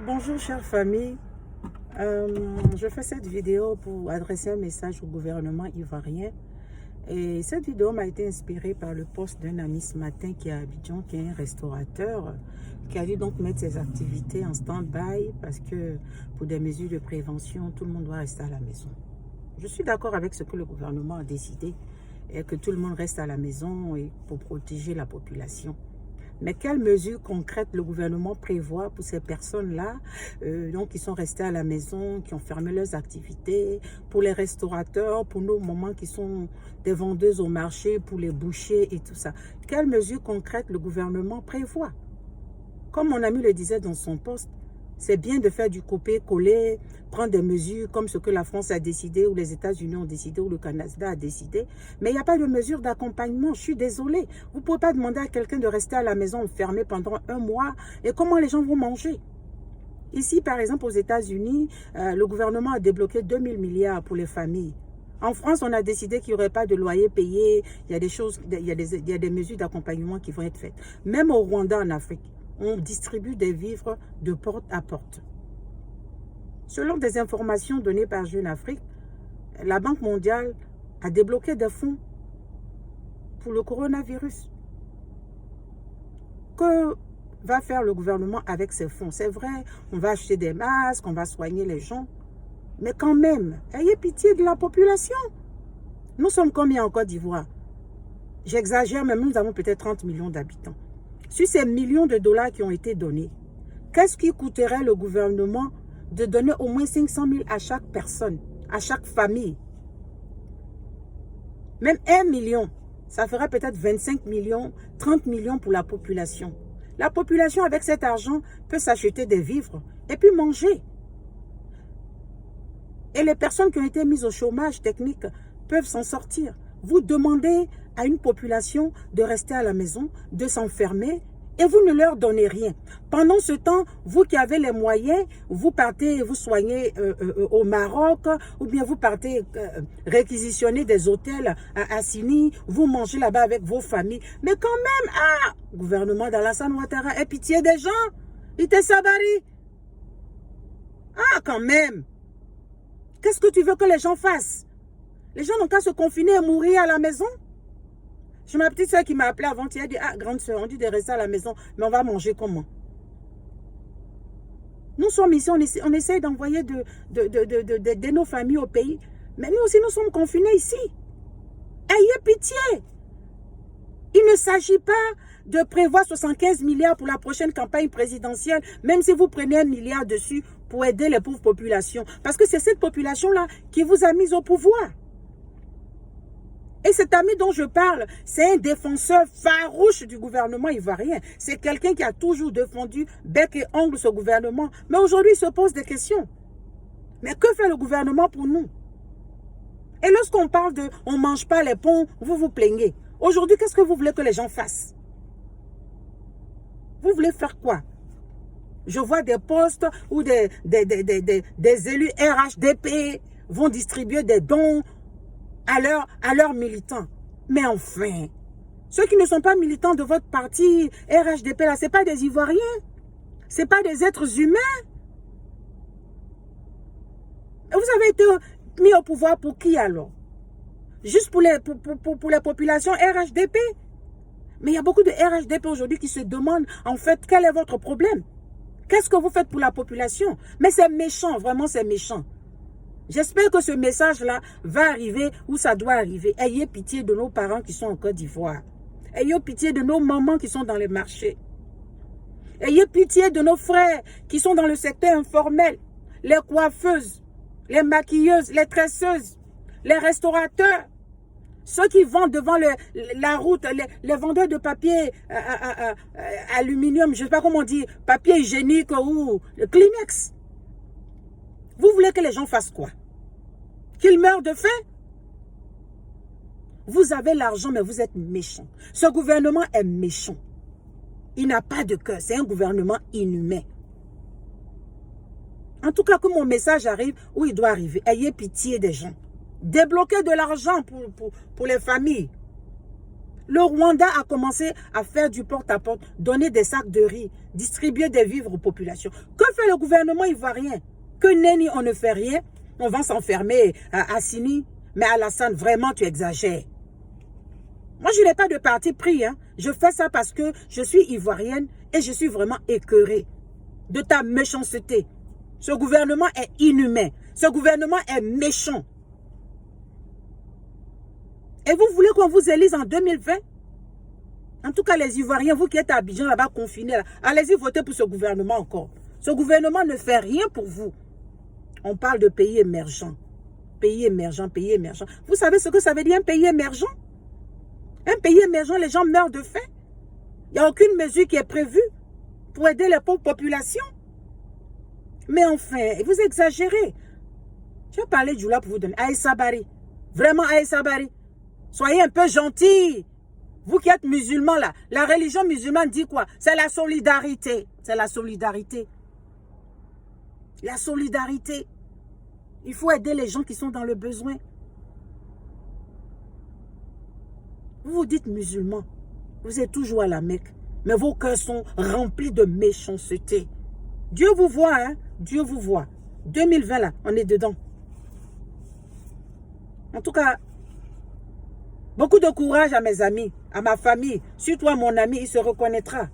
Bonjour chère famille. Je fais cette vidéo pour adresser un message au gouvernement ivoirien. Et cette vidéo m'a été inspirée par le post d'un ami ce matin qui est à Abidjan, qui est un restaurateur, qui a dû donc mettre ses activités en stand-by parce que pour des mesures de prévention, tout le monde doit rester à la maison. Je suis d'accord avec ce que le gouvernement a décidé et que tout le monde reste à la maison et pour protéger la population. Mais quelles mesures concrètes le gouvernement prévoit pour ces personnes-là, donc qui sont restées à la maison, qui ont fermé leurs activités, pour les restaurateurs, pour nos mamans qui sont des vendeuses au marché, pour les bouchers et tout ça. Quelles mesures concrètes le gouvernement prévoit? Comme mon ami le disait dans son post, c'est bien de faire du copier-coller, prendre des mesures comme ce que la France a décidé, ou les États-Unis ont décidé, ou le Canada a décidé. Mais il n'y a pas de mesures d'accompagnement. Je suis désolée. Vous ne pouvez pas demander à quelqu'un de rester à la maison fermé pendant un mois. Et comment les gens vont manger? Ici, par exemple, aux États-Unis, le gouvernement a débloqué 2000 milliards pour les familles. En France, on a décidé qu'il n'y aurait pas de loyer payé. Il y a des choses, il y a des mesures d'accompagnement qui vont être faites. Même au Rwanda, en Afrique, on distribue des vivres de porte à porte. Selon des informations données par Jeune Afrique, la Banque mondiale a débloqué des fonds pour le coronavirus. Que va faire le gouvernement avec ces fonds? C'est vrai, on va acheter des masques, on va soigner les gens. Mais quand même, ayez pitié de la population. Nous sommes combien en Côte d'Ivoire? J'exagère, mais nous avons peut-être 30 millions d'habitants. Sur ces millions de dollars qui ont été donnés, qu'est-ce qui coûterait le gouvernement de donner au moins 500 000 à chaque personne, à chaque famille? Même 1 million, ça ferait peut-être 25 millions, 30 millions pour la population. La population, avec cet argent, peut s'acheter des vivres et puis manger. Et les personnes qui ont été mises au chômage technique peuvent s'en sortir. Vous demandez à une population de rester à la maison, de s'enfermer, et vous ne leur donnez rien. Pendant ce temps, vous qui avez les moyens, vous partez et vous soignez au Maroc, ou bien vous partez réquisitionner des hôtels à Assini, vous mangez là-bas avec vos familles. Mais quand même, gouvernement d'Alassane Ouattara, aie pitié des gens, Ite Sabari. Quand même. Qu'est-ce que tu veux que les gens fassent? Les gens n'ont qu'à se confiner et mourir à la maison. J'ai ma petite soeur qui m'a appelé avant-hier, elle dit, grande soeur, on dit de rester à la maison, mais on va manger comment? Nous sommes ici, on essaie d'envoyer de nos familles au pays, mais nous aussi, nous sommes confinés ici. Ayez pitié. Il ne s'agit pas de prévoir 75 milliards pour la prochaine campagne présidentielle, même si vous prenez 1 milliard dessus pour aider les pauvres populations. Parce que c'est cette population-là qui vous a mis au pouvoir. Et cet ami dont je parle, c'est un défenseur farouche du gouvernement ivoirien. C'est quelqu'un qui a toujours défendu bec et ongle ce gouvernement. Mais aujourd'hui, il se pose des questions. Mais que fait le gouvernement pour nous? Et lorsqu'on parle de « on ne mange pas les ponts », vous vous plaignez. Aujourd'hui, qu'est-ce que vous voulez que les gens fassent? Vous voulez faire quoi? Je vois des postes où des élus RHDP vont distribuer des dons à leurs militants. Mais enfin, ceux qui ne sont pas militants de votre parti RHDP, là, ce n'est pas des Ivoiriens. Ce n'est pas des êtres humains. Vous avez été mis au pouvoir pour qui alors? Juste pour les populations RHDP? Mais il y a beaucoup de RHDP aujourd'hui qui se demandent, en fait, quel est votre problème? Qu'est-ce que vous faites pour la population? Mais c'est méchant, vraiment c'est méchant. J'espère que ce message-là va arriver où ça doit arriver. Ayez pitié de nos parents qui sont en Côte d'Ivoire. Ayez pitié de nos mamans qui sont dans les marchés. Ayez pitié de nos frères qui sont dans le secteur informel. Les coiffeuses, les maquilleuses, les tresseuses, les restaurateurs. Ceux qui vendent devant la route, les vendeurs de papier aluminium, je ne sais pas comment dire, papier hygiénique ou Kleenex. Vous voulez que les gens fassent quoi? Qu'ils meurent de faim? Vous avez l'argent, mais vous êtes méchant. Ce gouvernement est méchant. Il n'a pas de cœur. C'est un gouvernement inhumain. En tout cas, que mon message arrive où il doit arriver. Ayez pitié des gens. Débloquez de l'argent pour les familles. Le Rwanda a commencé à faire du porte-à-porte, donner des sacs de riz, distribuer des vivres aux populations. Que fait le gouvernement ivoirien? Que nenni, on ne fait rien. On va s'enfermer à Assini. Mais Alassane, vraiment, tu exagères. Moi, je n'ai pas de parti pris. Hein. Je fais ça parce que je suis ivoirienne et je suis vraiment écœurée de ta méchanceté. Ce gouvernement est inhumain. Ce gouvernement est méchant. Et vous voulez qu'on vous élise en 2020? En tout cas, les Ivoiriens, vous qui êtes à Abidjan là-bas confinés, là, allez-y voter pour ce gouvernement encore. Ce gouvernement ne fait rien pour vous. On parle de pays émergents. Pays émergents, pays émergents. Vous savez ce que ça veut dire un pays émergent? Un pays émergent, les gens meurent de faim. Il n'y a aucune mesure qui est prévue pour aider les pauvres populations. Mais enfin, vous exagérez. Je vais parler du là pour vous donner. Aïssa Bari. Vraiment Aïssa Bari. Soyez un peu gentils. Vous qui êtes musulmans là, la religion musulmane dit quoi? C'est la solidarité. C'est la solidarité. La solidarité. Il faut aider les gens qui sont dans le besoin. Vous vous dites musulmans. Vous êtes toujours à la Mecque. Mais vos cœurs sont remplis de méchanceté. Dieu vous voit, hein? Dieu vous voit. 2020 là, on est dedans. En tout cas, beaucoup de courage à mes amis, à ma famille. Sur toi, mon ami, il se reconnaîtra.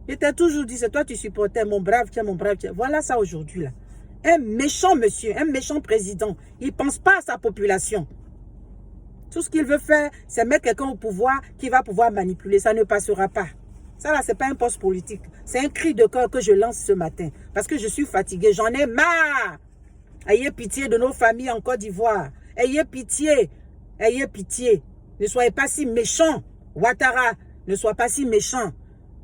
Je t'ai toujours dit, c'est toi tu supportais, mon brave, tiens, mon brave, tiens. Voilà ça aujourd'hui là. Un méchant monsieur, un méchant président. Il ne pense pas à sa population. Tout ce qu'il veut faire, c'est mettre quelqu'un au pouvoir qui va pouvoir manipuler. Ça ne passera pas. Ça là, ce n'est pas un poste politique. C'est un cri de cœur que je lance ce matin. Parce que je suis fatiguée. J'en ai marre. Ayez pitié de nos familles en Côte d'Ivoire. Ayez pitié. Ayez pitié. Ne soyez pas si méchants. Ouattara, ne sois pas si méchant.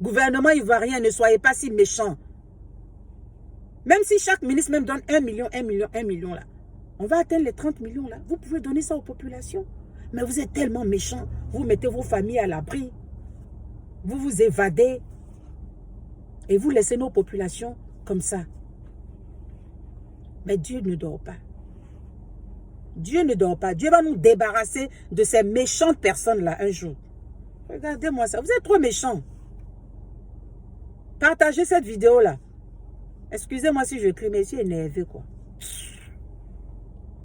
Gouvernement ivoirien, ne soyez pas si méchant. Même si chaque ministre même donne 1 million, 1 million, 1 million là. On va atteindre les 30 millions là. Vous pouvez donner ça aux populations. Mais vous êtes tellement méchants. Vous mettez vos familles à l'abri. Vous vous évadez. Et vous laissez nos populations comme ça. Mais Dieu ne dort pas. Dieu ne dort pas. Dieu va nous débarrasser de ces méchantes personnes-là un jour. Regardez-moi ça. Vous êtes trop méchants. Partagez cette vidéo-là. Excusez-moi si je crie, mais je suis énervé, quoi.